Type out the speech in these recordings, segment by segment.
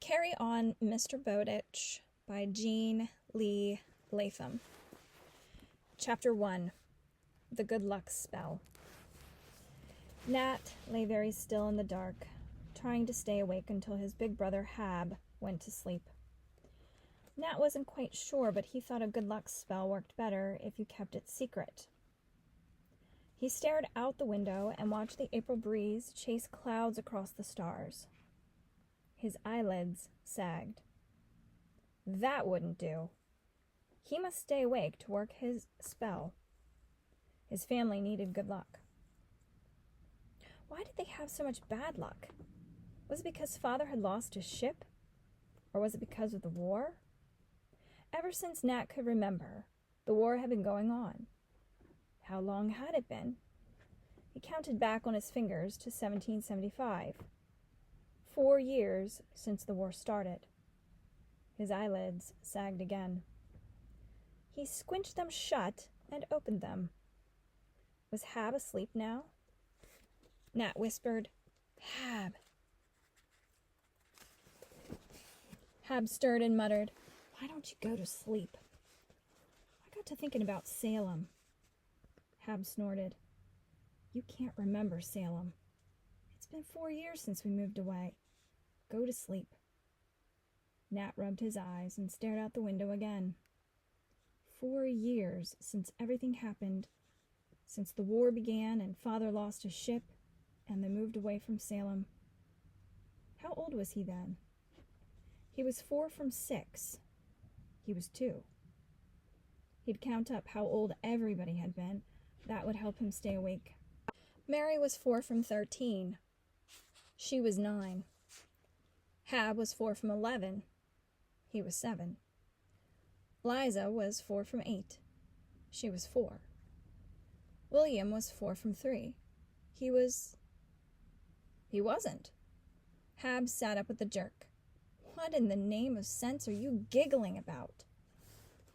Carry On, Mr. Bowditch by Jean Lee Latham. Chapter 1. The Good Luck Spell. Nat lay very still in the dark, trying to stay awake until his big brother Hab went to sleep. Nat wasn't quite sure, but he thought a good luck spell worked better if you kept it secret. He stared out the window and watched the April breeze chase clouds across the stars. His eyelids sagged. That wouldn't do. He must stay awake to work his spell. His family needed good luck. Why did they have so much bad luck? Was it because Father had lost his ship? Or was it because of the war? Ever since Nat could remember, the war had been going on. How long had it been? He counted back on his fingers to 1775. 4 years since the war started. His eyelids sagged again. He squinched them shut and opened them. Was Hab asleep now? Nat whispered, "Hab." Hab stirred and muttered, "Why don't you go to sleep?" "I got to thinking about Salem." Hab snorted, "You can't remember Salem. It's been 4 years since we moved away. Go to sleep." Nat rubbed his eyes and stared out the window again. 4 years since everything happened, since the war began and Father lost his ship and they moved away from Salem. How old was he then? He was 4 from 6. He was 2. He'd count up how old everybody had been. That would help him stay awake. Mary was 4 from 13. She was 9. Hab was 4 from 11. He was 7. Liza was 4 from 8. She was 4. William was 4 from 3. He wasn't. Hab sat up with a jerk. "What in the name of sense are you giggling about?"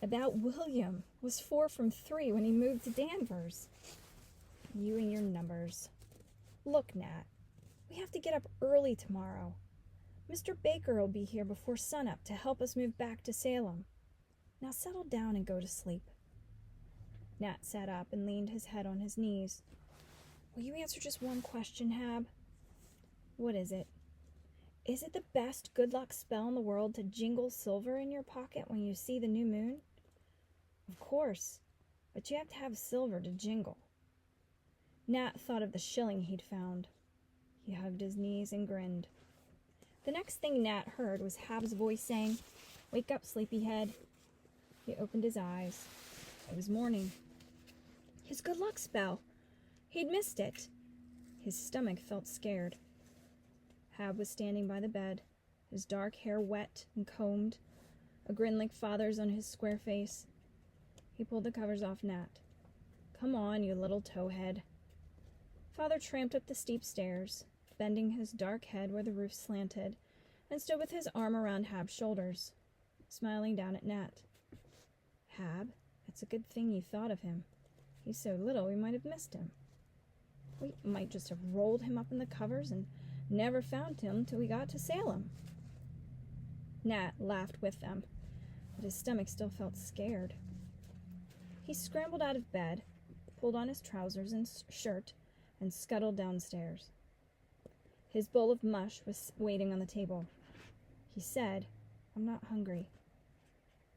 "About William was 4 from 3 when he moved to Danvers." "You and your numbers." "Look, Nat, we have to get up early tomorrow. Mr. Baker will be here before sunup to help us move back to Salem. Now settle down and go to sleep." Nat sat up and leaned his head on his knees. "Will you answer just one question, Hab?" "What is it?" "Is it the best good luck spell in the world to jingle silver in your pocket when you see the new moon?" "Of course, but you have to have silver to jingle." Nat thought of the shilling he'd found. He hugged his knees and grinned. The next thing Nat heard was Hab's voice saying, "Wake up, sleepyhead." He opened his eyes. It was morning. His good luck spell! He'd missed it. His stomach felt scared. Hab was standing by the bed, his dark hair wet and combed, a grin like Father's on his square face. He pulled the covers off Nat. "Come on, you little towhead." Father tramped up the steep stairs, bending his dark head where the roof slanted, and stood with his arm around Hab's shoulders, smiling down at Nat. "Hab, it's a good thing you thought of him. He's so little we might have missed him. We might just have rolled him up in the covers and never found him till we got to Salem." Nat laughed with them, but his stomach still felt scared. He scrambled out of bed, pulled on his trousers and shirt, and scuttled downstairs. His bowl of mush was waiting on the table. He said, "I'm not hungry."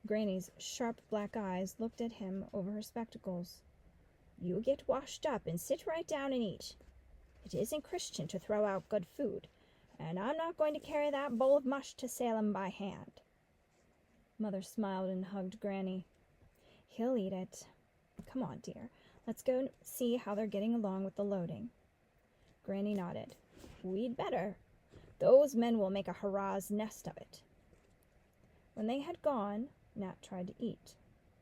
Granny's sharp black eyes looked at him over her spectacles. "You get washed up and sit right down and eat. It isn't Christian to throw out good food, and I'm not going to carry that bowl of mush to Salem by hand." Mother smiled and hugged Granny. "He'll eat it. Come on, dear. Let's go see how they're getting along with the loading." Granny nodded. "We'd better. Those men will make a hurrah's nest of it." When they had gone, Nat tried to eat,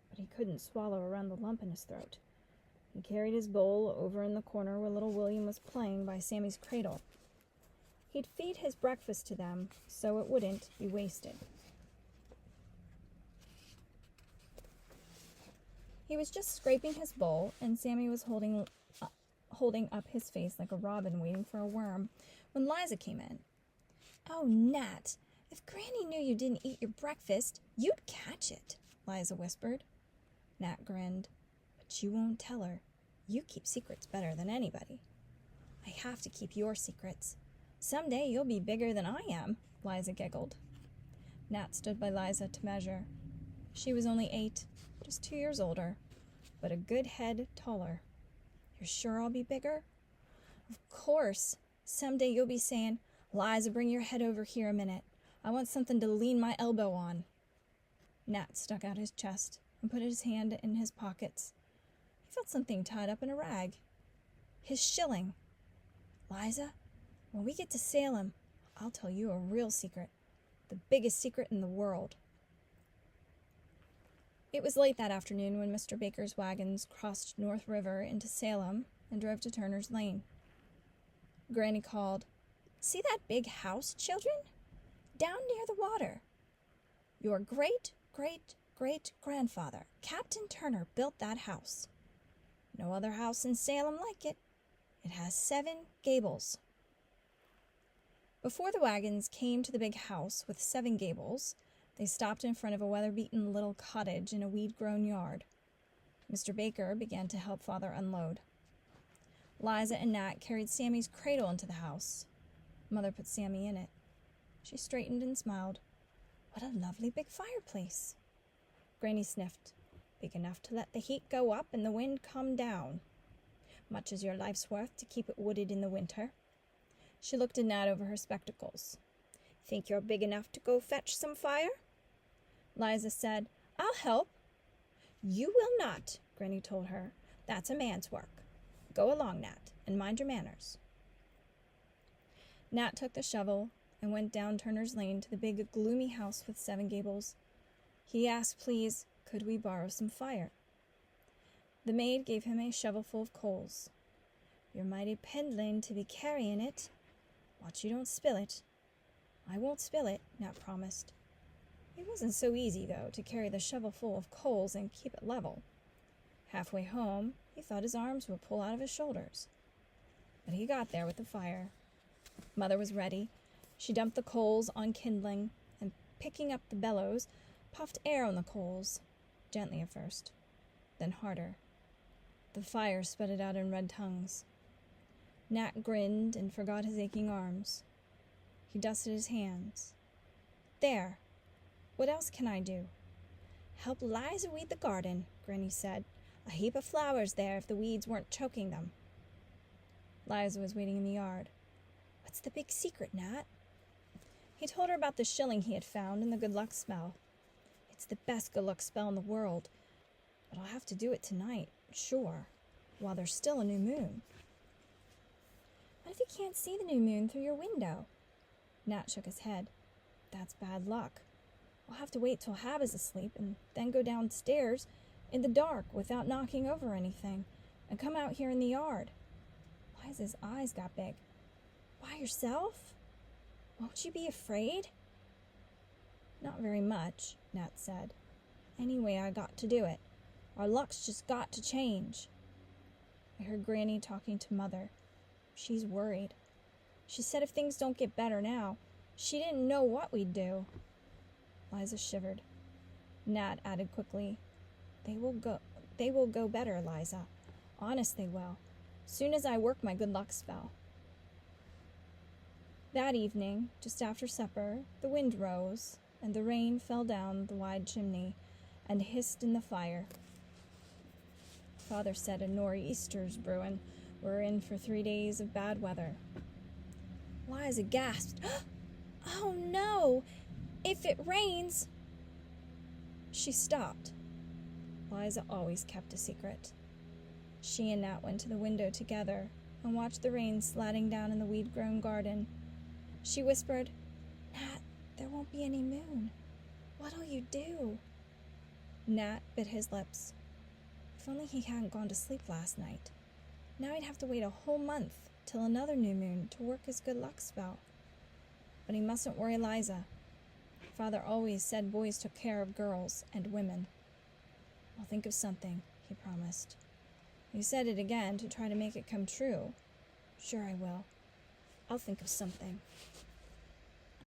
but he couldn't swallow around the lump in his throat. He carried his bowl over in the corner where little William was playing by Sammy's cradle. He'd feed his breakfast to them so it wouldn't be wasted. He was just scraping his bowl, and Sammy was holding up his face like a robin waiting for a worm, when Liza came in. "Oh, Nat, If Granny knew you didn't eat your breakfast, you'd catch it, Liza whispered. Nat grinned. But you won't tell her. You keep secrets better than anybody. I have to keep your secrets. Someday you'll be bigger than I am, Liza giggled. Nat stood by Liza to measure. She was only 8, just 2 years older, but a good head taller. You're sure I'll be bigger? Of course. Someday you'll be saying, Liza, bring your head over here a minute. I want something to lean my elbow on. Nat stuck out his chest and put his hand in his pockets. He felt something tied up in a rag. His shilling. Liza, when we get to Salem, I'll tell you a real secret. The biggest secret in the world. It was late that afternoon when Mr. Baker's wagons crossed North River into Salem and drove to Turner's Lane. Granny called, See that big house, children? Down near the water. Your great-great-great-grandfather, Captain Turner, built that house. No other house in Salem like it. It has 7 gables. Before the wagons came to the big house with 7 gables, they stopped in front of a weather-beaten little cottage in a weed-grown yard. Mr. Baker began to help Father unload. Liza and Nat carried Sammy's cradle into the house. Mother put Sammy in it. She straightened and smiled. What a lovely big fireplace. Granny sniffed. Big enough to let the heat go up and the wind come down. Much as your life's worth to keep it wooded in the winter. She looked at Nat over her spectacles. Think you're big enough to go fetch some fire? Liza said, I'll help. You will not, Granny told her. That's a man's work. Go along, Nat, and mind your manners. Nat took the shovel and went down Turner's Lane to the big, gloomy house with 7 gables. He asked, please, could we borrow some fire? The maid gave him a shovelful of coals. You're mighty peddling to be carrying it. Watch you don't spill it. I won't spill it, Nat promised. It wasn't so easy, though, to carry the shovelful of coals and keep it level. Halfway home, he thought his arms would pull out of his shoulders. But he got there with the fire. Mother was ready. She dumped the coals on kindling and, picking up the bellows, puffed air on the coals, gently at first, then harder. The fire sputtered out in red tongues. Nat grinned and forgot his aching arms. He dusted his hands. There. What else can I do? Help Liza weed the garden, Granny said. A heap of flowers there if the weeds weren't choking them. Liza was waiting in the yard. What's the big secret, Nat? He told her about the shilling he had found and the good luck spell. It's the best good luck spell in the world, but I'll have to do it tonight, sure, while there's still a new moon. What if you can't see the new moon through your window? Nat shook his head. That's bad luck. We'll have to wait till Hab is asleep and then go downstairs in the dark without knocking over anything and come out here in the yard. Liza's eyes got big. By yourself? Won't you be afraid? Not very much, Nat said. Anyway, I got to do it. Our luck's just got to change. I heard Granny talking to Mother. She's worried. She said if things don't get better now, she didn't know what we'd do. Liza shivered. Nat added quickly, They will go better, Liza. Honest they will. Soon as I work my good luck spell. That evening, just after supper, the wind rose, and the rain fell down the wide chimney and hissed in the fire. Father said a nor'easter's brewin'. We're in for 3 days of bad weather. Liza gasped. Oh no! If it rains... She stopped. Liza always kept a secret. She and Nat went to the window together and watched the rain slatting down in the weed-grown garden. She whispered, Nat, there won't be any moon. What'll you do? Nat bit his lips. If only he hadn't gone to sleep last night. Now he'd have to wait a whole month till another new moon to work his good luck spell. But he mustn't worry Liza. Father always said boys took care of girls and women. I'll think of something, he promised. He said it again to try to make it come true. Sure I will. I'll think of something.